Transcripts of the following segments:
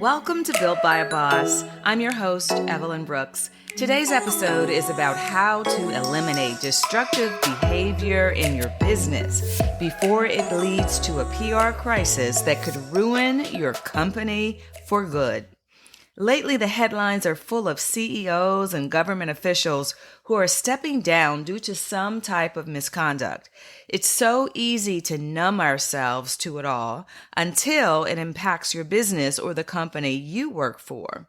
Welcome to Built by a Boss. I'm your host, Evolyn Brooks. Today's episode is about how to eliminate destructive behavior in your business before it leads to a PR crisis that could ruin your company for good. Lately, the headlines are full of CEOs and government officials who are stepping down due to some type of misconduct. It's so easy to numb ourselves to it all until it impacts your business or the company you work for.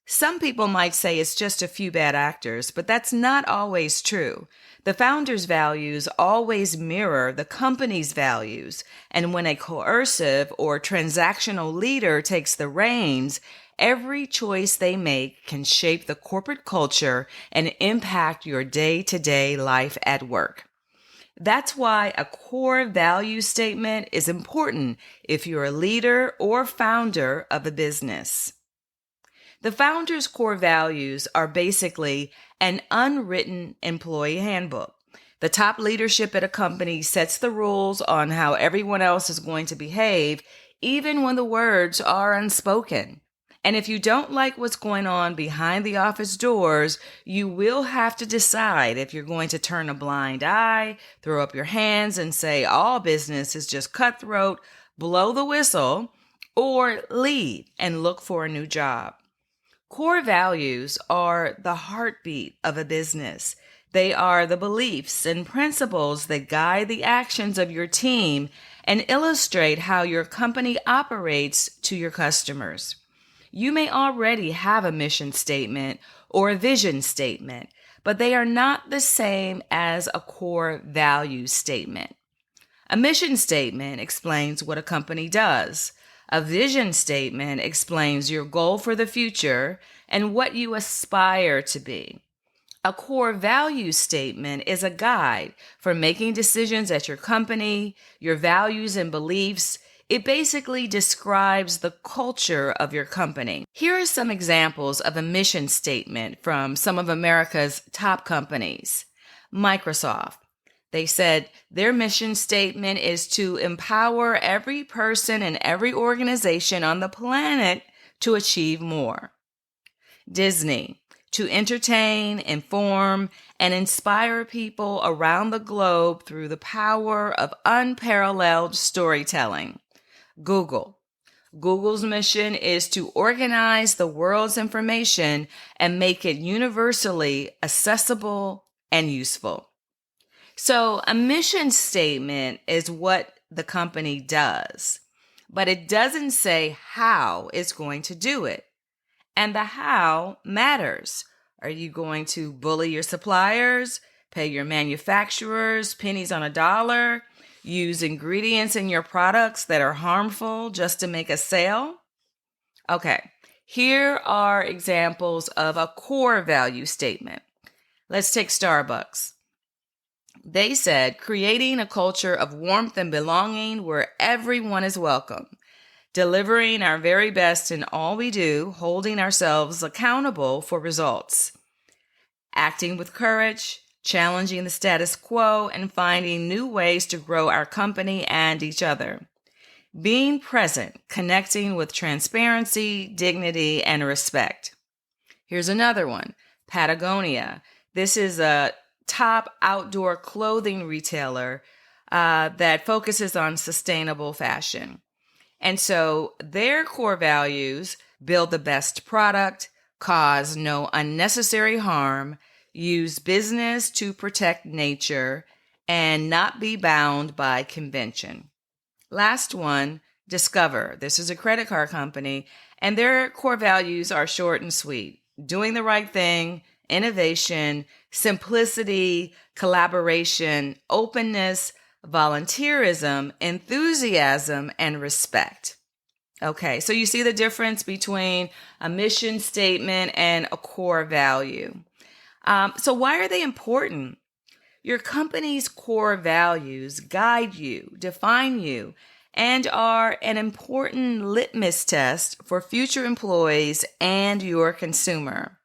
Some people might say it's just a few bad actors, but that's not always true. The founder's values always mirror the company's values, and when a coercive or transactional leader takes the reins, every choice they make can shape the corporate culture and impact your day-to-day life at work. That's why a core value statement is important if you're a leader or founder of a business. The founder's core values are basically an unwritten employee handbook. The top leadership at a company sets the rules on how everyone else is going to behave, even when the words are unspoken. And if you don't like what's going on behind the office doors, you will have to decide if you're going to turn a blind eye, throw up your hands and say all business is just cutthroat, blow the whistle, or leave and look for a new job. Core values are the heartbeat of a business. They are the beliefs and principles that guide the actions of your team and illustrate how your company operates to your customers. You may already have a mission statement or a vision statement, but they are not the same as a core value statement. A mission statement explains what a company does. A vision statement explains your goal for the future and what you aspire to be. A core value statement is a guide for making decisions at your company, your values and beliefs. It basically describes the culture of your company. Here are some examples of a mission statement from some of America's top companies. Microsoft. They said their mission statement is to empower every person and every organization on the planet to achieve more. Disney. To entertain, inform, and inspire people around the globe through the power of unparalleled storytelling. Google. Google's mission is to organize the world's information and make it universally accessible and useful. So a mission statement is what the company does, but it doesn't say how it's going to do it. And the how matters. Are you going to bully your suppliers, pay your manufacturers pennies on a dollar, use ingredients in your products that are harmful just to make a sale? Okay, here are examples of a core value statement. Let's take Starbucks. They said, creating a culture of warmth and belonging where everyone is welcome. Delivering our very best in all we do, holding ourselves accountable for results. Acting with courage, challenging the status quo, and finding new ways to grow our company and each other. Being present, connecting with transparency, dignity, and respect. Here's another one, Patagonia. This is a top outdoor clothing retailer that focuses on sustainable fashion. And so their core values: build the best product, cause no unnecessary harm, use business to protect nature, and not be bound by convention. Last one, Discover. This is a credit card company, and their core values are short and sweet: doing the right thing, innovation, simplicity, collaboration, openness, volunteerism, enthusiasm, and respect. Okay, so you see the difference between a mission statement and a core value. So why are they important? Your company's core values guide you, define you, and are an important litmus test for future employees and your consumer.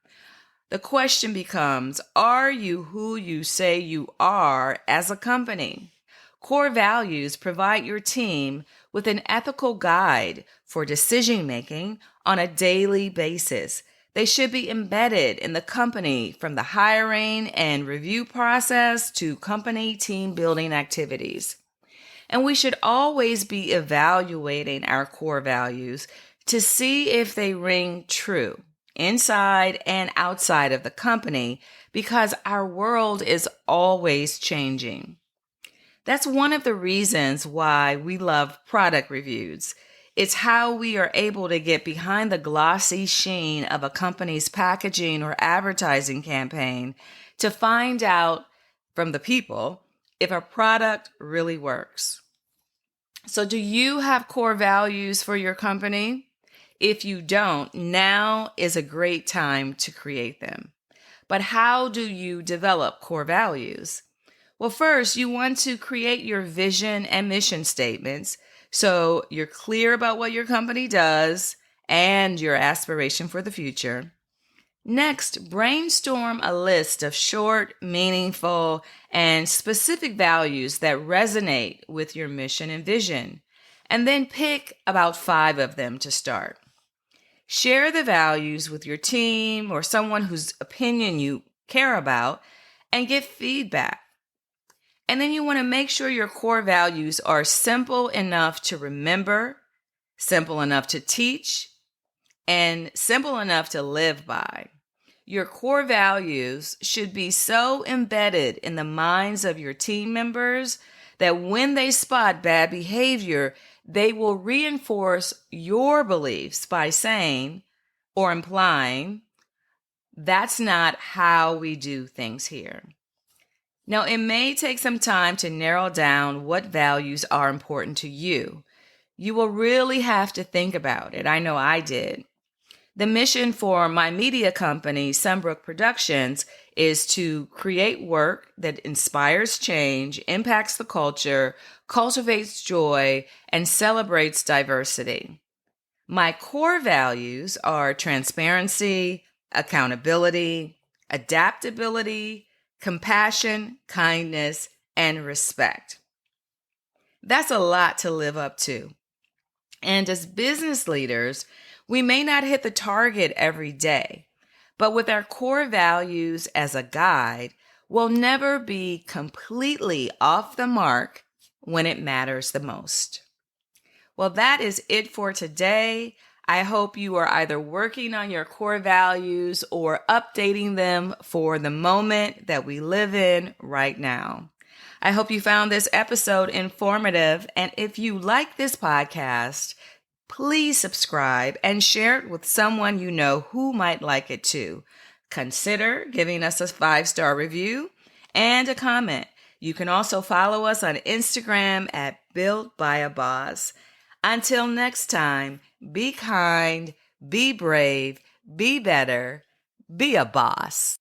The question becomes, are you who you say you are as a company? Core values provide your team with an ethical guide for decision-making on a daily basis. They should be embedded in the company from the hiring and review process to company team building activities. And we should always be evaluating our core values to see if they ring true inside and outside of the company, because our world is always changing. That's one of the reasons why we love product reviews. It's how we are able to get behind the glossy sheen of a company's packaging or advertising campaign to find out from the people if a product really works. So, do you have core values for your company? If you don't, now is a great time to create them. But how do you develop core values? Well, first, you want to create your vision and mission statements so you're clear about what your company does and your aspiration for the future. Next, brainstorm a list of short, meaningful, and specific values that resonate with your mission and vision, and then pick about 5 of them to start. Share the values with your team or someone whose opinion you care about and get feedback. And then you want to make sure your core values are simple enough to remember, simple enough to teach, and simple enough to live by. Your core values should be so embedded in the minds of your team members that when they spot bad behavior, they will reinforce your beliefs by saying or implying, "That's not how we do things here." Now, it may take some time to narrow down what values are important to you. You will really have to think about it. I know I did. The mission for my media company, Sunbrook Productions, is to create work that inspires change, impacts the culture, cultivates joy, and celebrates diversity. My core values are transparency, accountability, adaptability, compassion, kindness, and respect. That's a lot to live up to. And as business leaders, we may not hit the target every day, but with our core values as a guide, we'll never be completely off the mark when it matters the most. Well, that is it for today. I hope you are either working on your core values or updating them for the moment that we live in right now. I hope you found this episode informative, and if you like this podcast, please subscribe and share it with someone you know who might like it too. Consider giving us a 5-star review and a comment. You can also follow us on Instagram at builtbyaboss. Until next time, be kind, be brave, be better, be a boss.